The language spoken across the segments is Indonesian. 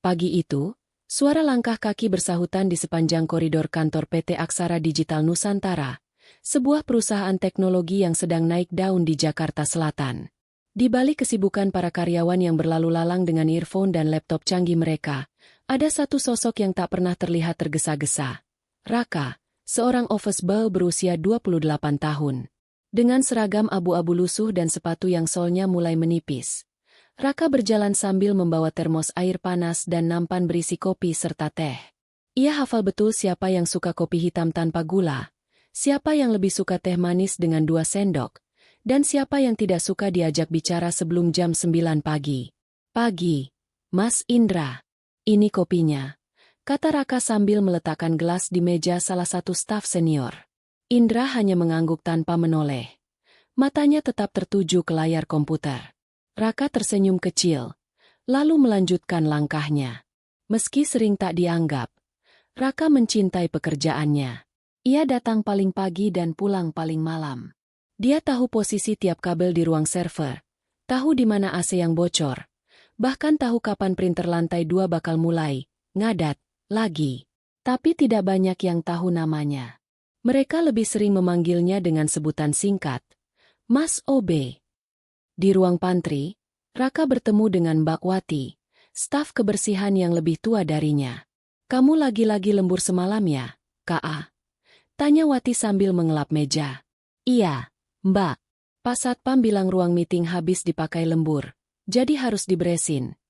Pagi itu, suara langkah kaki bersahutan di sepanjang koridor kantor PT Aksara Digital Nusantara, sebuah perusahaan teknologi yang sedang naik daun di Jakarta Selatan. Di balik kesibukan para karyawan yang berlalu lalang dengan earphone dan laptop canggih mereka, ada satu sosok yang tak pernah terlihat tergesa-gesa. Raka, seorang office boy berusia 28 tahun. Dengan seragam abu-abu lusuh dan sepatu yang solnya mulai menipis, Raka berjalan sambil membawa termos air panas dan nampan berisi kopi serta teh. Ia hafal betul siapa yang suka kopi hitam tanpa gula, siapa yang lebih suka teh manis dengan 2 sendok, dan siapa yang tidak suka diajak bicara sebelum jam 9 pagi. "Pagi, Mas Indra. Ini kopinya," kata Raka sambil meletakkan gelas di meja salah satu staf senior. Indra hanya mengangguk tanpa menoleh. Matanya tetap tertuju ke layar komputer. Raka tersenyum kecil, lalu melanjutkan langkahnya. Meski sering tak dianggap, Raka mencintai pekerjaannya. Ia datang paling pagi dan pulang paling malam. Dia tahu posisi tiap kabel di ruang server, tahu di mana AC yang bocor, bahkan tahu kapan printer lantai 2 bakal mulai ngadat lagi. Tapi tidak banyak yang tahu namanya. Mereka lebih sering memanggilnya dengan sebutan singkat, Mas OB. Di ruang pantry, Raka bertemu dengan Mbak Wati, staf kebersihan yang lebih tua darinya. "Kamu lagi-lagi lembur semalam ya, Kak?" tanya Wati sambil mengelap meja. "Iya, Mbak. Pak Satpam bilang ruang meeting habis dipakai lembur, jadi harus diberesin,"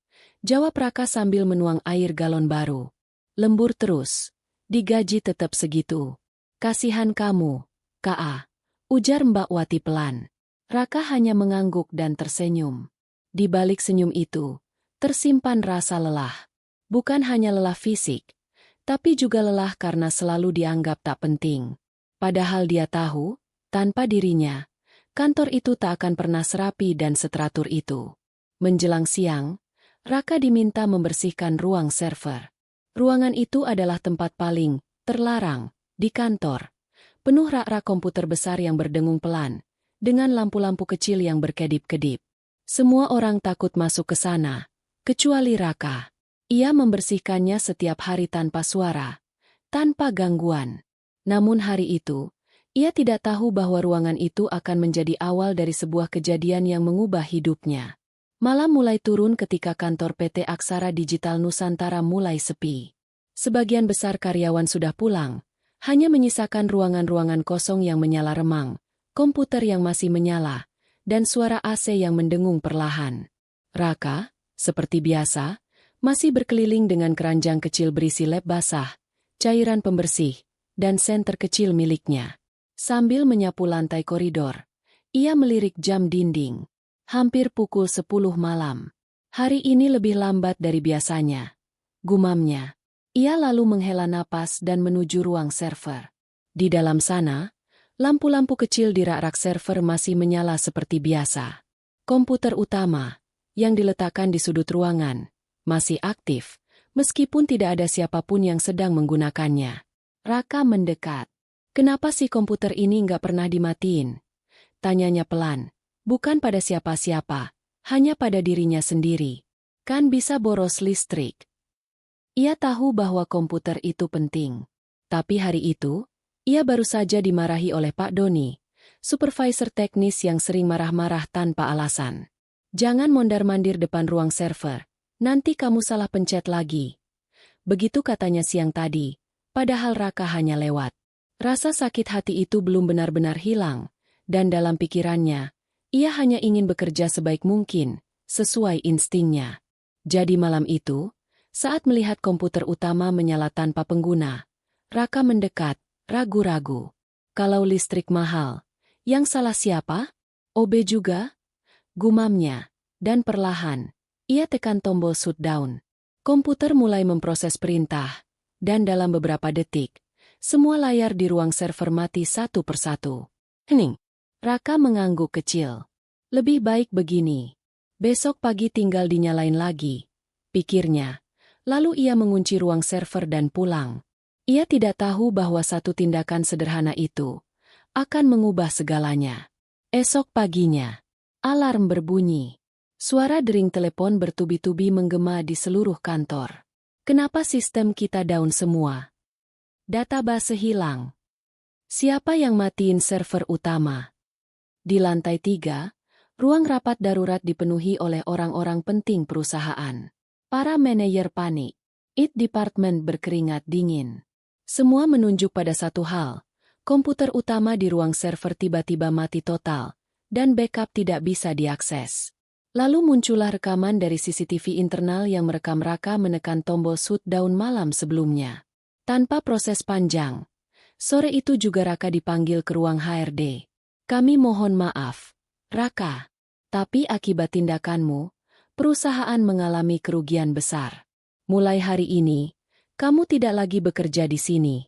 jawab Raka sambil menuang air galon baru. "Lembur terus, digaji tetap segitu. Kasihan kamu, Kak," ujar Mbak Wati pelan. Raka hanya mengangguk dan tersenyum. Di balik senyum itu, tersimpan rasa lelah. Bukan hanya lelah fisik, tapi juga lelah karena selalu dianggap tak penting. Padahal dia tahu, tanpa dirinya, kantor itu tak akan pernah serapi dan seteratur itu. Menjelang siang, Raka diminta membersihkan ruang server. Ruangan itu adalah tempat paling terlarang di kantor. Penuh rak-rak komputer besar yang berdengung pelan, dengan lampu-lampu kecil yang berkedip-kedip. Semua orang takut masuk ke sana, kecuali Raka. Ia membersihkannya setiap hari tanpa suara, tanpa gangguan. Namun hari itu, ia tidak tahu bahwa ruangan itu akan menjadi awal dari sebuah kejadian yang mengubah hidupnya. Malam mulai turun ketika kantor PT Aksara Digital Nusantara mulai sepi. Sebagian besar karyawan sudah pulang, hanya menyisakan ruangan-ruangan kosong yang menyala remang, komputer yang masih menyala, dan suara AC yang mendengung perlahan. Raka, seperti biasa, masih berkeliling dengan keranjang kecil berisi lap basah, cairan pembersih, dan senter kecil miliknya. Sambil menyapu lantai koridor, ia melirik jam dinding. Hampir pukul 10 malam. Hari ini lebih lambat dari biasanya, gumamnya. Ia lalu menghela napas dan menuju ruang server. Di dalam sana, lampu-lampu kecil di rak-rak server masih menyala seperti biasa. Komputer utama, yang diletakkan di sudut ruangan, masih aktif, meskipun tidak ada siapapun yang sedang menggunakannya. Raka mendekat. "Kenapa sih komputer ini nggak pernah dimatiin?" tanyanya pelan. Bukan pada siapa-siapa, hanya pada dirinya sendiri. Kan bisa boros listrik. Ia tahu bahwa komputer itu penting. Tapi hari itu, ia baru saja dimarahi oleh Pak Doni, supervisor teknis yang sering marah-marah tanpa alasan. "Jangan mondar-mandir depan ruang server, nanti kamu salah pencet lagi." Begitu katanya siang tadi, padahal Raka hanya lewat. Rasa sakit hati itu belum benar-benar hilang, dan dalam pikirannya, ia hanya ingin bekerja sebaik mungkin, sesuai instingnya. Jadi malam itu, saat melihat komputer utama menyala tanpa pengguna, Raka mendekat, ragu-ragu. Kalau listrik mahal, yang salah siapa? OB juga? Gumamnya, dan perlahan, ia tekan tombol shutdown. Komputer mulai memproses perintah, dan dalam beberapa detik, semua layar di ruang server mati satu persatu. Hening. Raka mengangguk kecil. Lebih baik begini. Besok pagi tinggal dinyalain lagi, pikirnya. Lalu ia mengunci ruang server dan pulang. Ia tidak tahu bahwa satu tindakan sederhana itu akan mengubah segalanya. Esok paginya, alarm berbunyi. Suara dering telepon bertubi-tubi menggema di seluruh kantor. Kenapa sistem kita down semua? Database hilang. Siapa yang matiin server utama? Di lantai 3, ruang rapat darurat dipenuhi oleh orang-orang penting perusahaan. Para manajer panik. IT Department berkeringat dingin. Semua menunjuk pada satu hal. Komputer utama di ruang server tiba-tiba mati total, dan backup tidak bisa diakses. Lalu muncullah rekaman dari CCTV internal yang merekam Raka menekan tombol shutdown malam sebelumnya. Tanpa proses panjang, sore itu juga Raka dipanggil ke ruang HRD. Kami mohon maaf, Raka. Tapi akibat tindakanmu, perusahaan mengalami kerugian besar. Mulai hari ini, kamu tidak lagi bekerja di sini.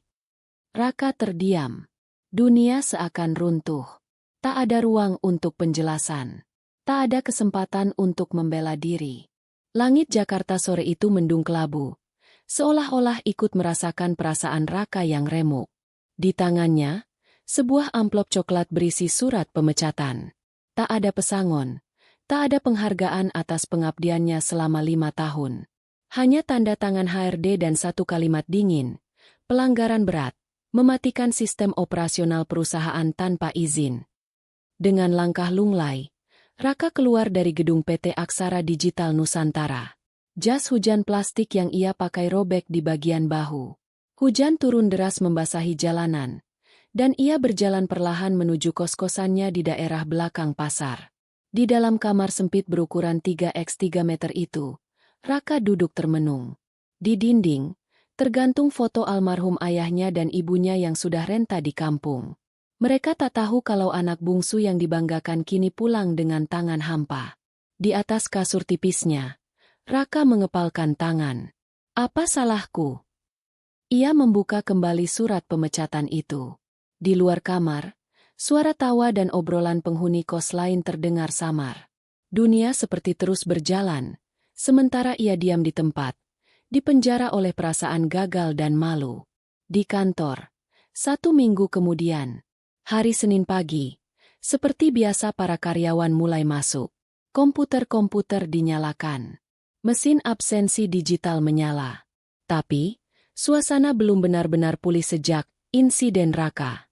Raka terdiam. Dunia seakan runtuh. Tak ada ruang untuk penjelasan. Tak ada kesempatan untuk membela diri. Langit Jakarta sore itu mendung kelabu. Seolah-olah ikut merasakan perasaan Raka yang remuk. Di tangannya, sebuah amplop coklat berisi surat pemecatan. Tak ada pesangon, tak ada penghargaan atas pengabdiannya selama 5 tahun. Hanya tanda tangan HRD dan satu kalimat dingin. Pelanggaran berat, mematikan sistem operasional perusahaan tanpa izin. Dengan langkah lunglai, Raka keluar dari gedung PT Aksara Digital Nusantara. Jas hujan plastik yang ia pakai robek di bagian bahu. Hujan turun deras membasahi jalanan, dan ia berjalan perlahan menuju kos-kosannya di daerah belakang pasar. Di dalam kamar sempit berukuran 3x3 meter itu, Raka duduk termenung. Di dinding, tergantung foto almarhum ayahnya dan ibunya yang sudah renta di kampung. Mereka tak tahu kalau anak bungsu yang dibanggakan kini pulang dengan tangan hampa. Di atas kasur tipisnya, Raka mengepalkan tangan. Apa salahku? Ia membuka kembali surat pemecatan itu. Di luar kamar, suara tawa dan obrolan penghuni kos lain terdengar samar. Dunia seperti terus berjalan, sementara ia diam di tempat, dipenjara oleh perasaan gagal dan malu. Di kantor, 1 minggu kemudian, hari Senin pagi, seperti biasa para karyawan mulai masuk. Komputer-komputer dinyalakan. Mesin absensi digital menyala. Tapi, suasana belum benar-benar pulih sejak insiden Raka.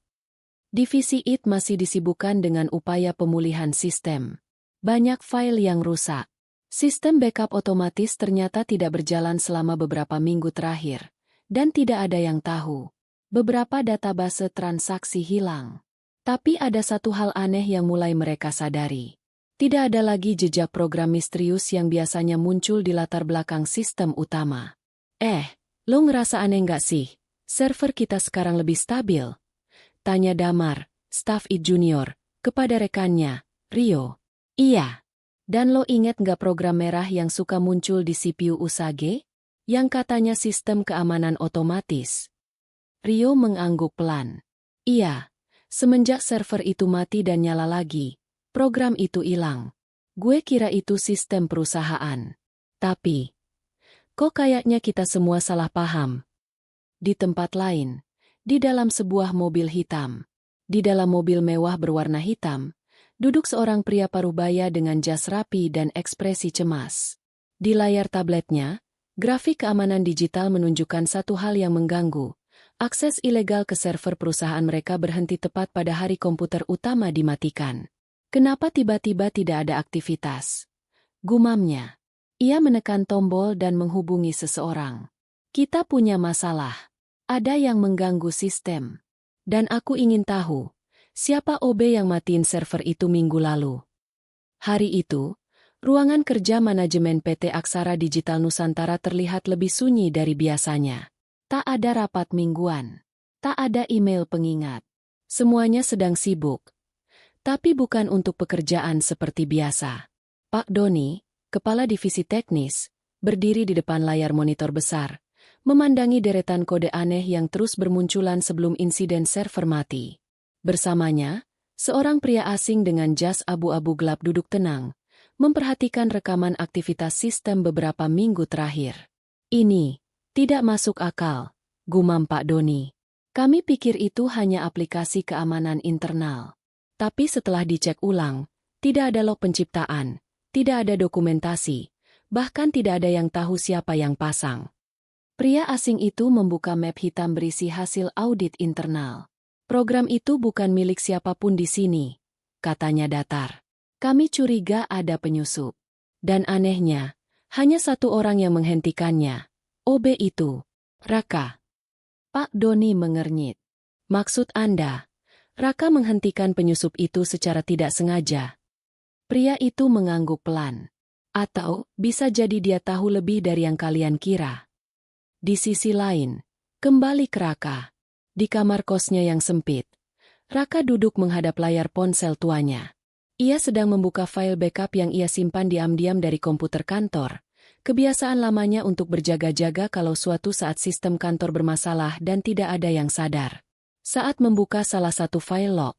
Divisi IT masih disibukkan dengan upaya pemulihan sistem. Banyak file yang rusak. Sistem backup otomatis ternyata tidak berjalan selama beberapa minggu terakhir. Dan tidak ada yang tahu. Beberapa database transaksi hilang. Tapi ada satu hal aneh yang mulai mereka sadari. Tidak ada lagi jejak program misterius yang biasanya muncul di latar belakang sistem utama. Lo ngerasa aneh nggak sih? Server kita sekarang lebih stabil? Tanya Damar, staf IT junior, kepada rekannya, Rio. Iya. Dan lo inget nggak program merah yang suka muncul di CPU Usage? Yang katanya sistem keamanan otomatis. Rio mengangguk pelan. Iya, semenjak server itu mati dan nyala lagi, program itu hilang. Gue kira itu sistem perusahaan. Tapi, kok kayaknya kita semua salah paham. Di tempat lain, di dalam sebuah mobil hitam. Di dalam mobil mewah berwarna hitam, duduk seorang pria parubaya dengan jas rapi dan ekspresi cemas. Di layar tabletnya, grafik keamanan digital menunjukkan satu hal yang mengganggu. Akses ilegal ke server perusahaan mereka berhenti tepat pada hari komputer utama dimatikan. Kenapa tiba-tiba tidak ada aktivitas? Gumamnya. Ia menekan tombol dan menghubungi seseorang. Kita punya masalah. Ada yang mengganggu sistem. Dan aku ingin tahu, siapa OB yang matiin server itu minggu lalu. Hari itu, ruangan kerja manajemen PT Aksara Digital Nusantara terlihat lebih sunyi dari biasanya. Tak ada rapat mingguan. Tak ada email pengingat. Semuanya sedang sibuk. Tapi bukan untuk pekerjaan seperti biasa. Pak Doni, kepala divisi teknis, berdiri di depan layar monitor besar, memandangi deretan kode aneh yang terus bermunculan sebelum insiden server mati. Bersamanya, seorang pria asing dengan jas abu-abu gelap duduk tenang, memperhatikan rekaman aktivitas sistem beberapa minggu terakhir. Ini tidak masuk akal, gumam Pak Doni. Kami pikir itu hanya aplikasi keamanan internal. Tapi setelah dicek ulang, tidak ada log penciptaan, tidak ada dokumentasi, bahkan tidak ada yang tahu siapa yang pasang. Pria asing itu membuka map hitam berisi hasil audit internal. Program itu bukan milik siapapun di sini, katanya datar. Kami curiga ada penyusup. Dan anehnya, hanya satu orang yang menghentikannya. OB itu. Raka. Pak Doni mengernyit. Maksud Anda, Raka menghentikan penyusup itu secara tidak sengaja. Pria itu mengangguk pelan. Atau, bisa jadi dia tahu lebih dari yang kalian kira. Di sisi lain, kembali ke Raka. Di kamar kosnya yang sempit, Raka duduk menghadap layar ponsel tuanya. Ia sedang membuka file backup yang ia simpan diam-diam dari komputer kantor. Kebiasaan lamanya untuk berjaga-jaga kalau suatu saat sistem kantor bermasalah dan tidak ada yang sadar. Saat membuka salah satu file log,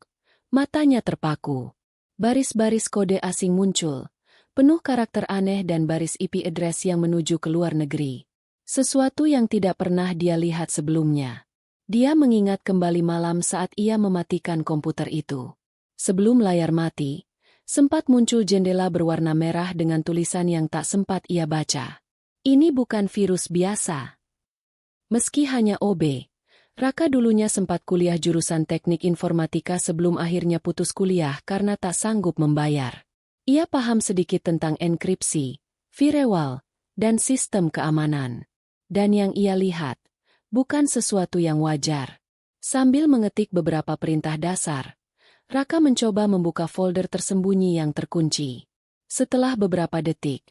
matanya terpaku. Baris-baris kode asing muncul, penuh karakter aneh dan baris IP address yang menuju ke luar negeri. Sesuatu yang tidak pernah dia lihat sebelumnya. Dia mengingat kembali malam saat ia mematikan komputer itu. Sebelum layar mati, sempat muncul jendela berwarna merah dengan tulisan yang tak sempat ia baca. Ini bukan virus biasa. Meski hanya OB, Raka dulunya sempat kuliah jurusan teknik informatika sebelum akhirnya putus kuliah karena tak sanggup membayar. Ia paham sedikit tentang enkripsi, firewall, dan sistem keamanan. Dan yang ia lihat, bukan sesuatu yang wajar. Sambil mengetik beberapa perintah dasar, Raka mencoba membuka folder tersembunyi yang terkunci. Setelah beberapa detik,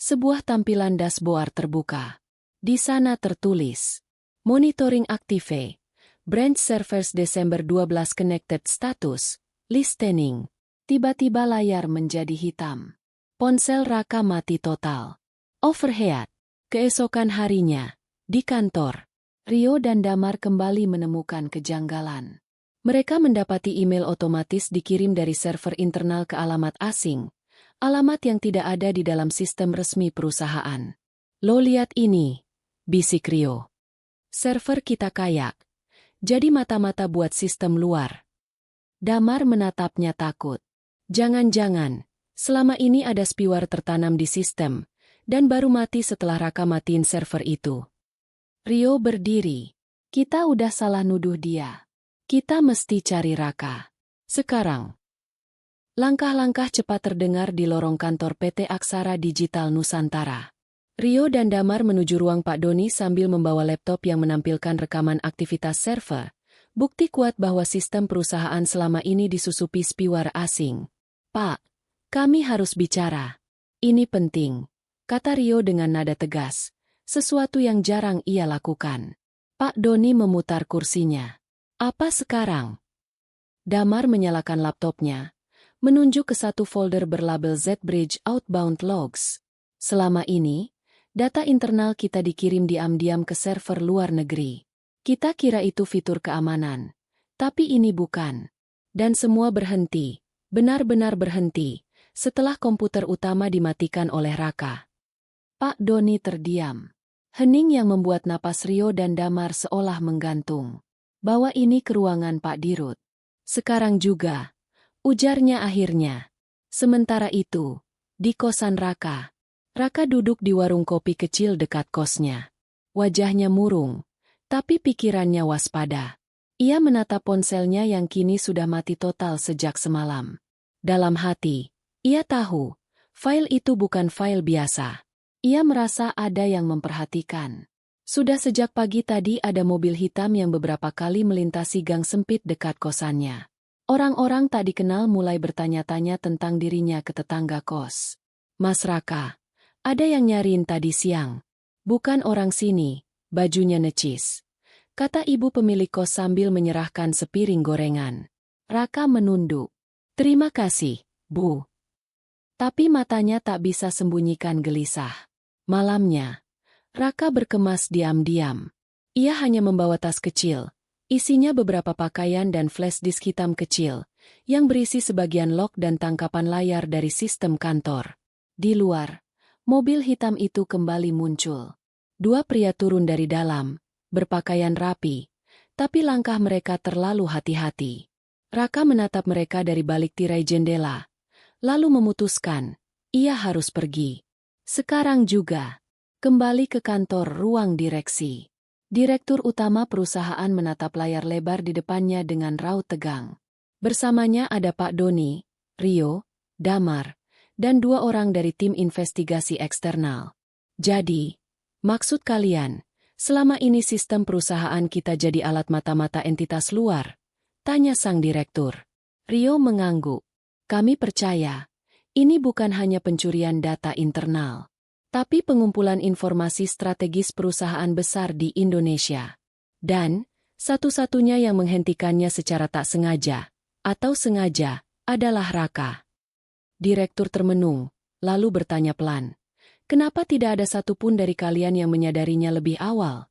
sebuah tampilan dashboard terbuka. Di sana tertulis, Monitoring Active, Branch Servers Desember 12 Connected Status, Listening. Tiba-tiba layar menjadi hitam. Ponsel Raka mati total. Overhead. Keesokan harinya, di kantor, Rio dan Damar kembali menemukan kejanggalan. Mereka mendapati email otomatis dikirim dari server internal ke alamat asing, alamat yang tidak ada di dalam sistem resmi perusahaan. Lo lihat ini, bisik Rio. Server kita kayak, jadi mata-mata buat sistem luar. Damar menatapnya takut. Jangan-jangan, selama ini ada spyware tertanam di sistem, dan baru mati setelah Raka matiin server itu. Rio berdiri. Kita udah salah nuduh dia. Kita mesti cari Raka. Sekarang. Langkah-langkah cepat terdengar di lorong kantor PT Aksara Digital Nusantara. Rio dan Damar menuju ruang Pak Doni sambil membawa laptop yang menampilkan rekaman aktivitas server. Bukti kuat bahwa sistem perusahaan selama ini disusupi spyware asing. Pak, kami harus bicara. Ini penting. Kata Rio dengan nada tegas, sesuatu yang jarang ia lakukan. Pak Doni memutar kursinya. Apa sekarang? Damar menyalakan laptopnya, menunjuk ke satu folder berlabel Z-Bridge Outbound Logs. Selama ini, data internal kita dikirim diam-diam ke server luar negeri. Kita kira itu fitur keamanan. Tapi ini bukan. Dan semua berhenti, benar-benar berhenti, setelah komputer utama dimatikan oleh Raka. Pak Doni terdiam. Hening yang membuat napas Rio dan Damar seolah menggantung. Bawa ini ke ruangan Pak Dirut. Sekarang juga, ujarnya akhirnya. Sementara itu, di kosan Raka. Raka duduk di warung kopi kecil dekat kosnya. Wajahnya murung, tapi pikirannya waspada. Ia menatap ponselnya yang kini sudah mati total sejak semalam. Dalam hati, ia tahu, file itu bukan file biasa. Ia merasa ada yang memperhatikan. Sudah sejak pagi tadi ada mobil hitam yang beberapa kali melintasi gang sempit dekat kosannya. Orang-orang tak dikenal mulai bertanya-tanya tentang dirinya ke tetangga kos. Mas Raka, ada yang nyariin tadi siang. Bukan orang sini, bajunya necis. Kata ibu pemilik kos sambil menyerahkan sepiring gorengan. Raka menunduk. Terima kasih, Bu. Tapi matanya tak bisa sembunyikan gelisah. Malamnya, Raka berkemas diam-diam. Ia hanya membawa tas kecil, isinya beberapa pakaian dan flash disk hitam kecil, yang berisi sebagian lock dan tangkapan layar dari sistem kantor. Di luar, mobil hitam itu kembali muncul. Dua pria turun dari dalam, berpakaian rapi, tapi langkah mereka terlalu hati-hati. Raka menatap mereka dari balik tirai jendela, lalu memutuskan, ia harus pergi. Sekarang juga. Kembali ke kantor ruang direksi. Direktur utama perusahaan menatap layar lebar di depannya dengan raut tegang. Bersamanya ada Pak Doni, Rio, Damar, dan 2 orang dari tim investigasi eksternal. Jadi, maksud kalian, selama ini sistem perusahaan kita jadi alat mata-mata entitas luar? Tanya sang direktur. Rio mengangguk. Kami percaya, ini bukan hanya pencurian data internal, tapi pengumpulan informasi strategis perusahaan besar di Indonesia. Dan, satu-satunya yang menghentikannya secara tak sengaja, atau sengaja, adalah Raka. Direktur termenung, lalu bertanya pelan. Kenapa tidak ada satupun dari kalian yang menyadarinya lebih awal?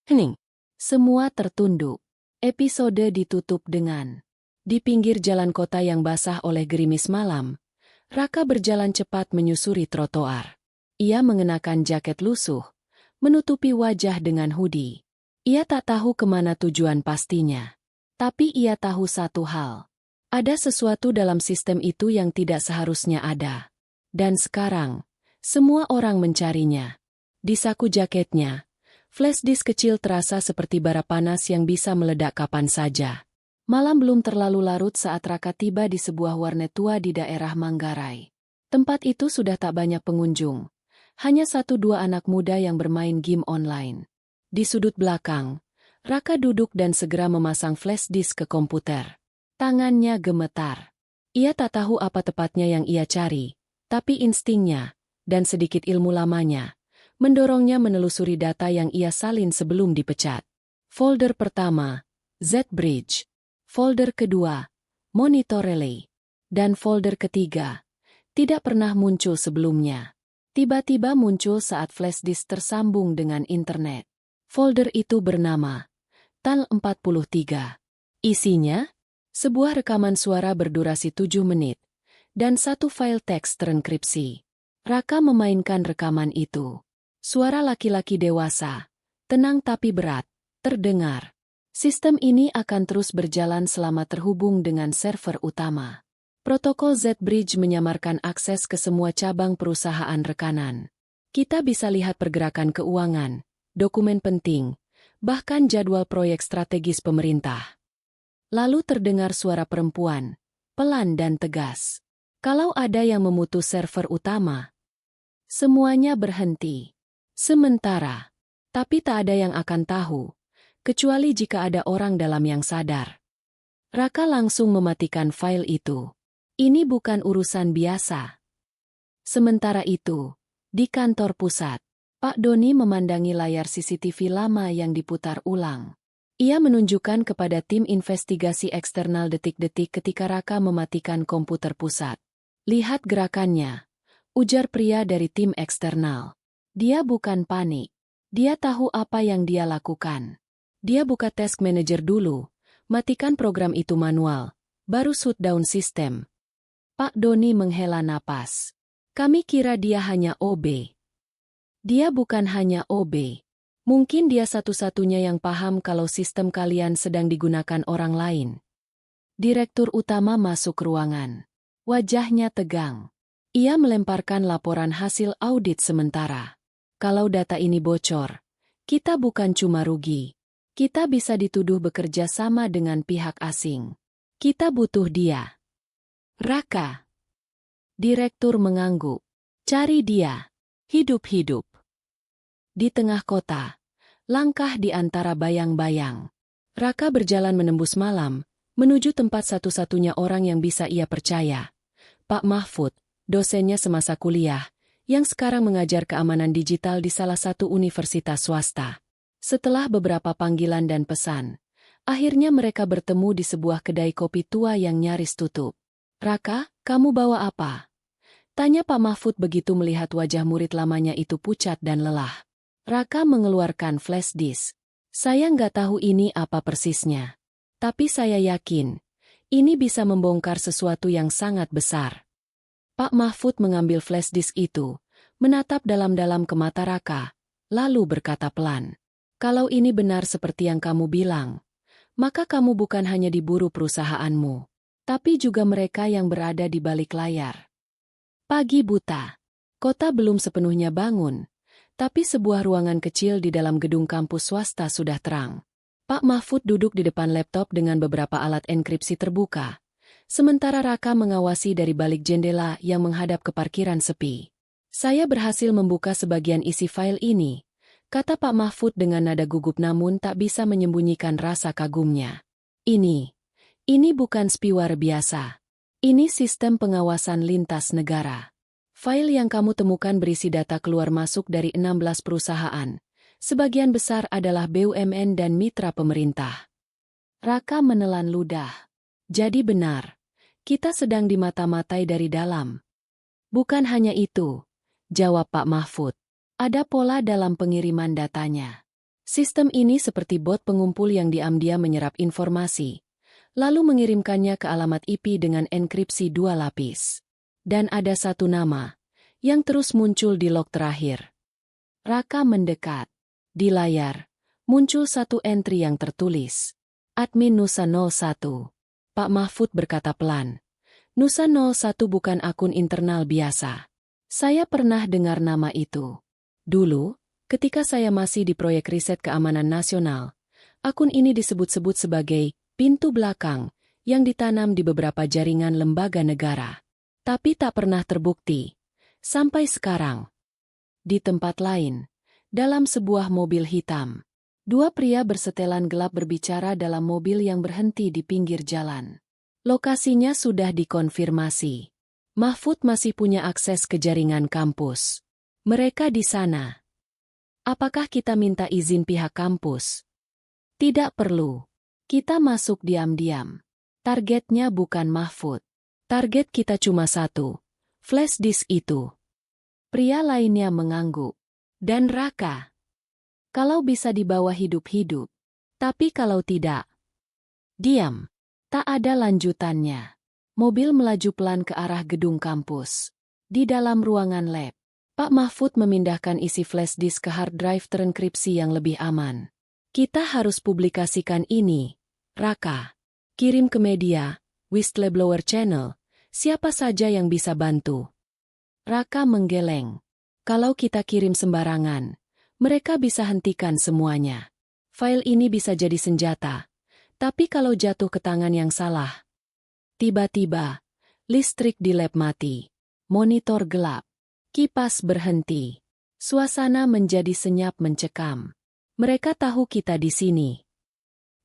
Hening. Semua tertunduk. Episode ditutup dengan di pinggir jalan kota yang basah oleh gerimis malam, Raka berjalan cepat menyusuri trotoar. Ia mengenakan jaket lusuh, menutupi wajah dengan hoodie. Ia tak tahu kemana tujuan pastinya. Tapi ia tahu satu hal. Ada sesuatu dalam sistem itu yang tidak seharusnya ada. Dan sekarang, semua orang mencarinya. Di saku jaketnya, flash disk kecil terasa seperti bara panas yang bisa meledak kapan saja. Malam belum terlalu larut saat Raka tiba di sebuah warnet tua di daerah Manggarai. Tempat itu sudah tak banyak pengunjung. Hanya 1-2 anak muda yang bermain game online. Di sudut belakang, Raka duduk dan segera memasang flash disk ke komputer. Tangannya gemetar. Ia tak tahu apa tepatnya yang ia cari, tapi instingnya, dan sedikit ilmu lamanya, mendorongnya menelusuri data yang ia salin sebelum dipecat. Folder pertama, Z-Bridge. Folder kedua, Monitor Relay. Dan folder ketiga, tidak pernah muncul sebelumnya. Tiba-tiba muncul saat flash disk tersambung dengan internet. Folder itu bernama TAL 43. Isinya, sebuah rekaman suara berdurasi 7 menit, dan 1 file teks terenkripsi. Raka memainkan rekaman itu. Suara laki-laki dewasa, tenang tapi berat, terdengar. Sistem ini akan terus berjalan selama terhubung dengan server utama. Protokol Z-Bridge menyamarkan akses ke semua cabang perusahaan rekanan. Kita bisa lihat pergerakan keuangan, dokumen penting, bahkan jadwal proyek strategis pemerintah. Lalu terdengar suara perempuan, pelan dan tegas. Kalau ada yang memutus server utama, semuanya berhenti. Sementara, tapi tak ada yang akan tahu, kecuali jika ada orang dalam yang sadar. Raka langsung mematikan file itu. Ini bukan urusan biasa. Sementara itu, di kantor pusat, Pak Doni memandangi layar CCTV lama yang diputar ulang. Ia menunjukkan kepada tim investigasi eksternal detik-detik ketika Raka mematikan komputer pusat. Lihat gerakannya, ujar pria dari tim eksternal. Dia bukan panik. Dia tahu apa yang dia lakukan. Dia buka task manager dulu, matikan program itu manual, baru shutdown sistem. Pak Doni menghela napas. Kami kira dia hanya OB. Dia bukan hanya OB. Mungkin dia satu-satunya yang paham kalau sistem kalian sedang digunakan orang lain. Direktur utama masuk ruangan. Wajahnya tegang. Ia melemparkan laporan hasil audit sementara. Kalau data ini bocor, kita bukan cuma rugi. Kita bisa dituduh bekerja sama dengan pihak asing. Kita butuh dia. Raka. Direktur mengangguk. Cari dia. Hidup-hidup. Di tengah kota, langkah di antara bayang-bayang. Raka berjalan menembus malam, menuju tempat satu-satunya orang yang bisa ia percaya. Pak Mahfud, dosennya semasa kuliah, yang sekarang mengajar keamanan digital di salah satu universitas swasta. Setelah beberapa panggilan dan pesan, akhirnya mereka bertemu di sebuah kedai kopi tua yang nyaris tutup. Raka, kamu bawa apa? Tanya Pak Mahfud begitu melihat wajah murid lamanya itu pucat dan lelah. Raka mengeluarkan flash disk. Saya nggak tahu ini apa persisnya. Tapi saya yakin, ini bisa membongkar sesuatu yang sangat besar. Pak Mahfud mengambil flash disk itu, menatap dalam-dalam ke mata Raka, lalu berkata pelan. Kalau ini benar seperti yang kamu bilang, maka kamu bukan hanya diburu perusahaanmu, tapi juga mereka yang berada di balik layar. Pagi buta. Kota belum sepenuhnya bangun, Tapi sebuah ruangan kecil di dalam gedung kampus swasta sudah terang. Pak Mahfud duduk di depan laptop dengan beberapa alat enkripsi terbuka. Sementara Raka mengawasi dari balik jendela yang menghadap ke parkiran sepi. Saya berhasil membuka sebagian isi file ini, kata Pak Mahfud dengan nada gugup namun tak bisa menyembunyikan rasa kagumnya. Ini bukan spyware biasa. Ini sistem pengawasan lintas negara. File yang kamu temukan berisi data keluar masuk dari 16 perusahaan. Sebagian besar adalah BUMN dan mitra pemerintah. Raka menelan ludah. Jadi benar, kita sedang dimata-matai dari dalam. Bukan hanya itu, jawab Pak Mahfud. Ada pola dalam pengiriman datanya. Sistem ini seperti bot pengumpul yang diam-diam menyerap informasi, lalu mengirimkannya ke alamat IP dengan enkripsi 2 lapis. Dan ada satu nama yang terus muncul di log terakhir. Raka mendekat. Di layar, muncul satu entry yang tertulis. Admin Nusa 01. Pak Mahfud berkata pelan. Nusa 01 bukan akun internal biasa. Saya pernah dengar nama itu. Dulu, ketika saya masih di proyek riset keamanan nasional, akun ini disebut-sebut sebagai pintu belakang yang ditanam di beberapa jaringan lembaga negara. Tapi tak pernah terbukti. Sampai sekarang. Di tempat lain, dalam sebuah mobil hitam, 2 pria bersetelan gelap berbicara dalam mobil yang berhenti di pinggir jalan. Lokasinya sudah dikonfirmasi. Mahfud masih punya akses ke jaringan kampus. Mereka di sana. Apakah kita minta izin pihak kampus? Tidak perlu. Kita masuk diam-diam. Targetnya bukan Mahfud. Target kita cuma satu. Flash disk itu. Pria lainnya mengangguk. Dan Raka. Kalau bisa dibawa hidup-hidup. Tapi kalau tidak. Diam. Tak ada lanjutannya. Mobil melaju pelan ke arah gedung kampus. Di dalam ruangan lab, Pak Mahfud memindahkan isi flash disk ke hard drive terenkripsi yang lebih aman. Kita harus publikasikan ini, Raka. Kirim ke media, Whistleblower Channel, siapa saja yang bisa bantu. Raka menggeleng. Kalau kita kirim sembarangan, mereka bisa hentikan semuanya. File ini bisa jadi senjata. Tapi kalau jatuh ke tangan yang salah. Tiba-tiba, listrik di lab mati. Monitor gelap. Kipas berhenti. Suasana menjadi senyap mencekam. Mereka tahu kita di sini.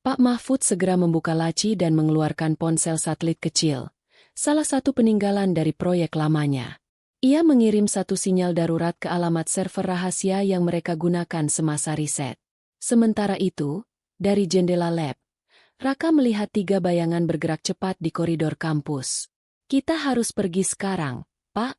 Pak Mahfud segera membuka laci dan mengeluarkan ponsel satelit kecil. Salah satu peninggalan dari proyek lamanya. Ia mengirim satu sinyal darurat ke alamat server rahasia yang mereka gunakan semasa riset. Sementara itu, dari jendela lab, Raka melihat 3 bayangan bergerak cepat di koridor kampus. Kita harus pergi sekarang, Pak.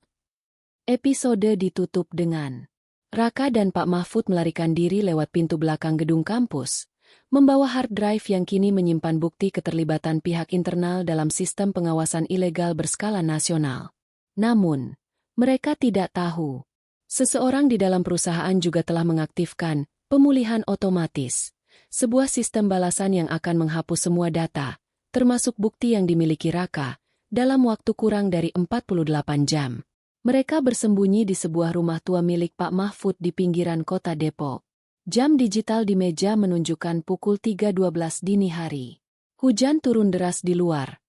Episode ditutup dengan Raka dan Pak Mahfud melarikan diri lewat pintu belakang gedung kampus, membawa hard drive yang kini menyimpan bukti keterlibatan pihak internal dalam sistem pengawasan ilegal berskala nasional. Namun, mereka tidak tahu. Seseorang di dalam perusahaan juga telah mengaktifkan pemulihan otomatis, sebuah sistem balasan yang akan menghapus semua data, termasuk bukti yang dimiliki Raka, dalam waktu kurang dari 48 jam. Mereka bersembunyi di sebuah rumah tua milik Pak Mahfud di pinggiran kota Depok. Jam digital di meja menunjukkan pukul 3.12 dini hari. Hujan turun deras di luar,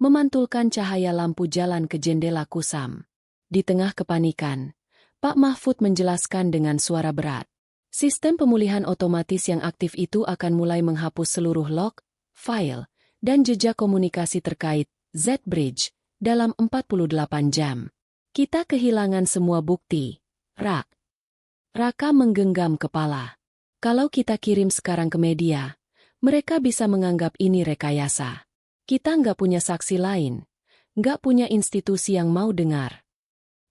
memantulkan cahaya lampu jalan ke jendela kusam. Di tengah kepanikan, Pak Mahfud menjelaskan dengan suara berat. Sistem pemulihan otomatis yang aktif itu akan mulai menghapus seluruh log, file, dan jejak komunikasi terkait Z-Bridge dalam 48 jam. Kita kehilangan semua bukti, Raka menggenggam kepala. Kalau kita kirim sekarang ke media, mereka bisa menganggap ini rekayasa. Kita nggak punya saksi lain, nggak punya institusi yang mau dengar.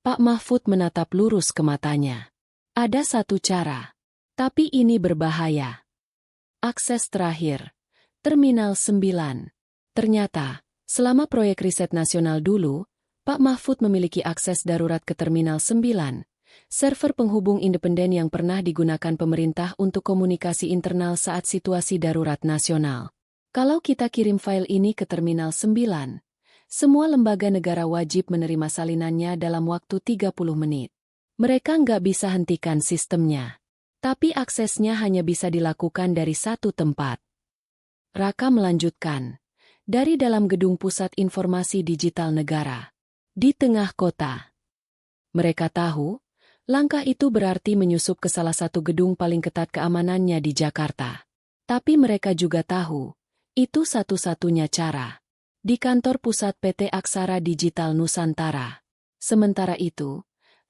Pak Mahfud menatap lurus ke matanya. Ada satu cara. Tapi ini berbahaya. Akses terakhir. Terminal 9. Ternyata, selama proyek riset nasional dulu, Pak Mahfud memiliki akses darurat ke Terminal 9. Server penghubung independen yang pernah digunakan pemerintah untuk komunikasi internal saat situasi darurat nasional. Kalau kita kirim file ini ke Terminal 9, semua lembaga negara wajib menerima salinannya dalam waktu 30 menit. Mereka nggak bisa hentikan sistemnya. Tapi aksesnya hanya bisa dilakukan dari satu tempat. Raka melanjutkan. Dari dalam gedung Pusat Informasi Digital Negara. Di tengah kota. Mereka tahu, langkah itu berarti menyusup ke salah satu gedung paling ketat keamanannya di Jakarta. Tapi mereka juga tahu, itu satu-satunya cara. Di kantor pusat PT Aksara Digital Nusantara. Sementara itu,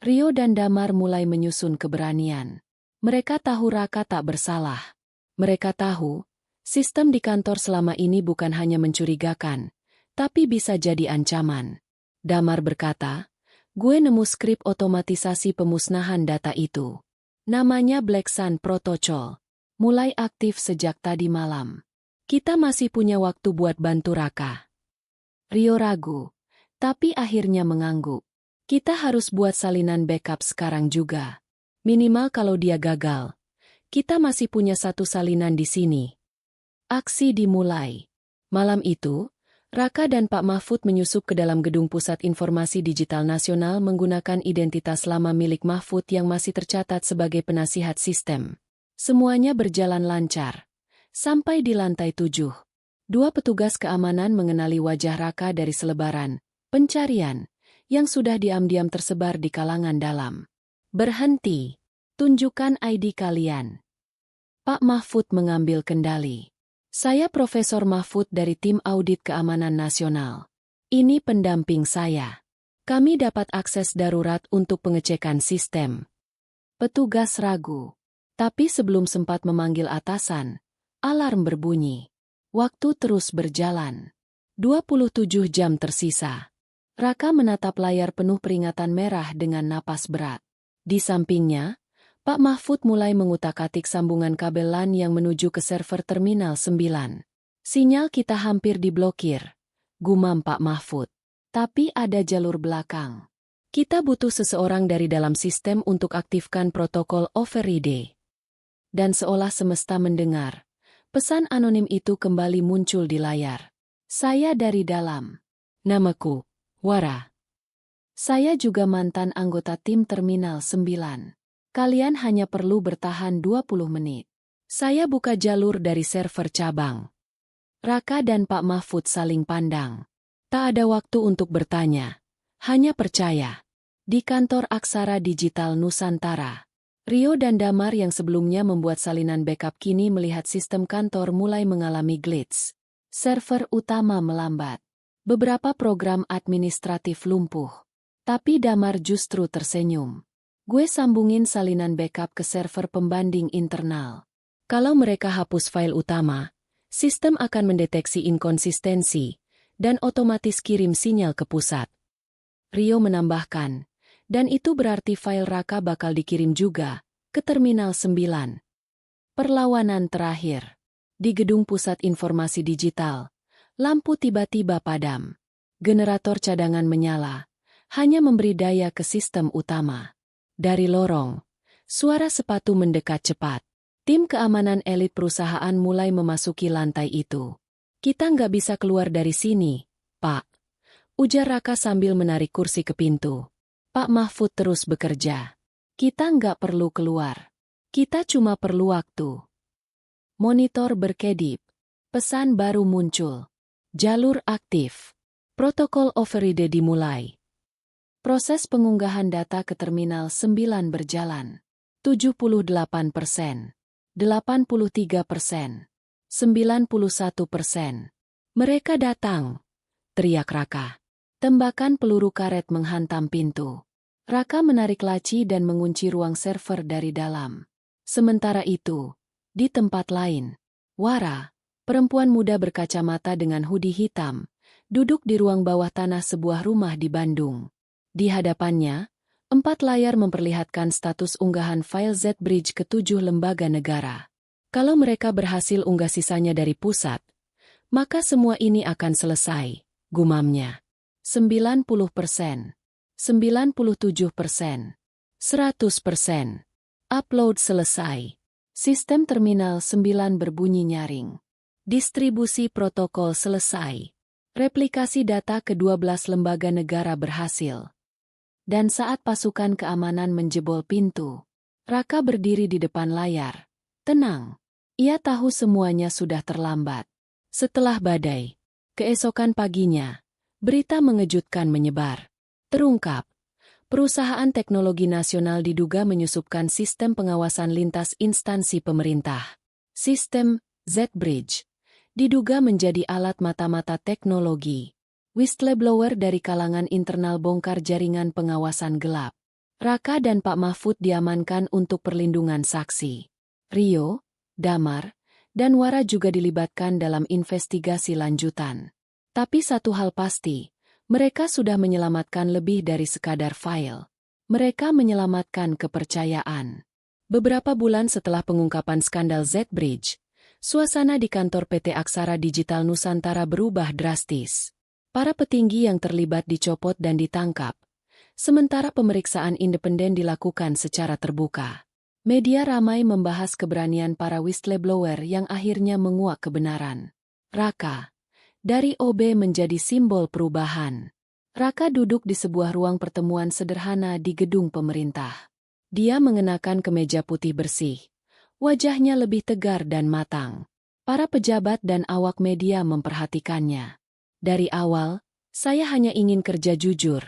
Rio dan Damar mulai menyusun keberanian. Mereka tahu Raka tak bersalah. Mereka tahu, sistem di kantor selama ini bukan hanya mencurigakan, tapi bisa jadi ancaman. Damar berkata, gue nemu skrip otomatisasi pemusnahan data itu. Namanya Black Sun Protocol. Mulai aktif sejak tadi malam. Kita masih punya waktu buat bantu Raka. Rio ragu, tapi akhirnya mengangguk. Kita harus buat salinan backup sekarang juga. Minimal kalau dia gagal. Kita masih punya satu salinan di sini. Aksi dimulai. Malam itu, Raka dan Pak Mahfud menyusup ke dalam gedung Pusat Informasi Digital Nasional menggunakan identitas lama milik Mahfud yang masih tercatat sebagai penasihat sistem. Semuanya berjalan lancar. Sampai di lantai 7. Dua petugas keamanan mengenali wajah Raka dari selebaran pencarian yang sudah diam-diam tersebar di kalangan dalam. Berhenti. Tunjukkan ID kalian. Pak Mahfud mengambil kendali. Saya Profesor Mahfud dari Tim Audit Keamanan Nasional. Ini pendamping saya. Kami dapat akses darurat untuk pengecekan sistem. Petugas ragu. Tapi sebelum sempat memanggil atasan, alarm berbunyi. Waktu terus berjalan. 27 jam tersisa. Raka menatap layar penuh peringatan merah dengan napas berat. Di sampingnya, Pak Mahfud mulai mengutak-atik sambungan kabel LAN yang menuju ke server Terminal 9. Sinyal kita hampir diblokir, gumam Pak Mahfud. Tapi ada jalur belakang. Kita butuh seseorang dari dalam sistem untuk aktifkan protokol override. Dan seolah semesta mendengar, pesan anonim itu kembali muncul di layar. Saya dari dalam. Namaku, Wara. Saya juga mantan anggota tim Terminal 9. Kalian hanya perlu bertahan 20 menit. Saya buka jalur dari server cabang. Raka dan Pak Mahfud saling pandang. Tak ada waktu untuk bertanya. Hanya percaya. Di kantor Aksara Digital Nusantara. Rio dan Damar yang sebelumnya membuat salinan backup kini melihat sistem kantor mulai mengalami glitch. Server utama melambat. Beberapa program administratif lumpuh. Tapi Damar justru tersenyum. Gue sambungin salinan backup ke server pembanding internal. Kalau mereka hapus file utama, sistem akan mendeteksi inkonsistensi dan otomatis kirim sinyal ke pusat. Rio menambahkan, dan itu berarti file Raka bakal dikirim juga ke Terminal 9. Perlawanan terakhir. Di gedung Pusat Informasi Digital, lampu tiba-tiba padam. Generator cadangan menyala. Hanya memberi daya ke sistem utama. Dari lorong, suara sepatu mendekat cepat. Tim keamanan elit perusahaan mulai memasuki lantai itu. Kita nggak bisa keluar dari sini, Pak. Ujar Raka sambil menarik kursi ke pintu. Pak Mahfud terus bekerja. Kita nggak perlu keluar. Kita cuma perlu waktu. Monitor berkedip. Pesan baru muncul. Jalur aktif. Protokol override dimulai. Proses pengunggahan data ke Terminal 9 berjalan. 78%, 83%, 91%. Mereka datang, teriak Raka. Tembakan peluru karet menghantam pintu. Raka menarik laci dan mengunci ruang server dari dalam. Sementara itu, di tempat lain, Wara, perempuan muda berkacamata dengan hoodie hitam, duduk di ruang bawah tanah sebuah rumah di Bandung. Di hadapannya, 4 layar memperlihatkan status unggahan file Z-Bridge ke 7 lembaga negara. Kalau mereka berhasil unggah sisanya dari pusat, maka semua ini akan selesai, gumamnya. 90%, 97%, 100%. Upload selesai. Sistem Terminal 9 berbunyi nyaring. Distribusi protokol selesai. Replikasi data ke 12 lembaga negara berhasil. Dan saat pasukan keamanan menjebol pintu, Raka berdiri di depan layar. Tenang. Ia tahu semuanya sudah terlambat. Setelah badai, keesokan paginya, berita mengejutkan menyebar. Terungkap, perusahaan teknologi nasional diduga menyusupkan sistem pengawasan lintas instansi pemerintah. Sistem Z-Bridge diduga menjadi alat mata-mata teknologi. Whistleblower dari kalangan internal bongkar jaringan pengawasan gelap. Raka dan Pak Mahfud diamankan untuk perlindungan saksi. Rio, Damar, dan Wara juga dilibatkan dalam investigasi lanjutan. Tapi satu hal pasti, mereka sudah menyelamatkan lebih dari sekadar file. Mereka menyelamatkan kepercayaan. Beberapa bulan setelah pengungkapan skandal Z-Bridge, suasana di kantor PT Aksara Digital Nusantara berubah drastis. Para petinggi yang terlibat dicopot dan ditangkap, sementara pemeriksaan independen dilakukan secara terbuka. Media ramai membahas keberanian para whistleblower yang akhirnya menguak kebenaran. Raka, dari OB menjadi simbol perubahan. Raka duduk di sebuah ruang pertemuan sederhana di gedung pemerintah. Dia mengenakan kemeja putih bersih. Wajahnya lebih tegar dan matang. Para pejabat dan awak media memperhatikannya. Dari awal, saya hanya ingin kerja jujur,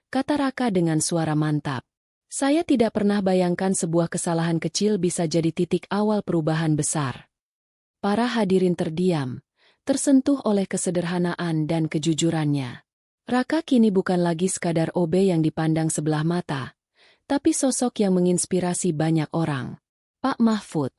kata Raka dengan suara mantap. Saya tidak pernah bayangkan sebuah kesalahan kecil bisa jadi titik awal perubahan besar. Para hadirin terdiam, tersentuh oleh kesederhanaan dan kejujurannya. Raka kini bukan lagi sekadar OB yang dipandang sebelah mata, tapi sosok yang menginspirasi banyak orang. Pak Mahfud,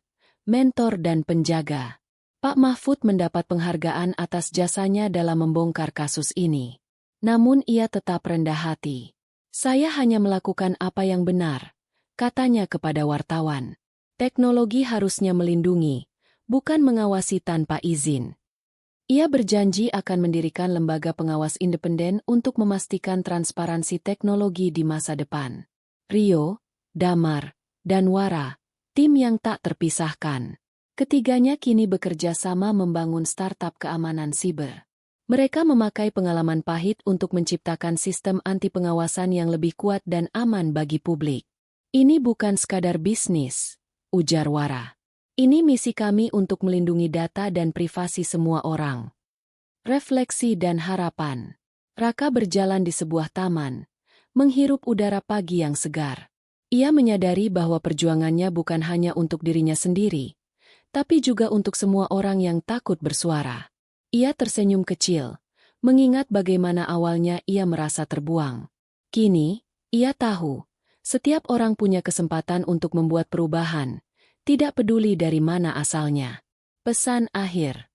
mentor dan penjaga. Pak Mahfud mendapat penghargaan atas jasanya dalam membongkar kasus ini. Namun ia tetap rendah hati. Saya hanya melakukan apa yang benar, katanya kepada wartawan. Teknologi harusnya melindungi, bukan mengawasi tanpa izin. Ia berjanji akan mendirikan lembaga pengawas independen untuk memastikan transparansi teknologi di masa depan. Rio, Damar, dan Wara, tim yang tak terpisahkan. Ketiganya kini bekerja sama membangun startup keamanan siber. Mereka memakai pengalaman pahit untuk menciptakan sistem anti-pengawasan yang lebih kuat dan aman bagi publik. Ini bukan sekadar bisnis, ujar Wara. Ini misi kami untuk melindungi data dan privasi semua orang. Refleksi dan harapan. Raka berjalan di sebuah taman, menghirup udara pagi yang segar. Ia menyadari bahwa perjuangannya bukan hanya untuk dirinya sendiri, tapi juga untuk semua orang yang takut bersuara. Ia tersenyum kecil, mengingat bagaimana awalnya ia merasa terbuang. Kini, ia tahu, setiap orang punya kesempatan untuk membuat perubahan, tidak peduli dari mana asalnya. Pesan akhir.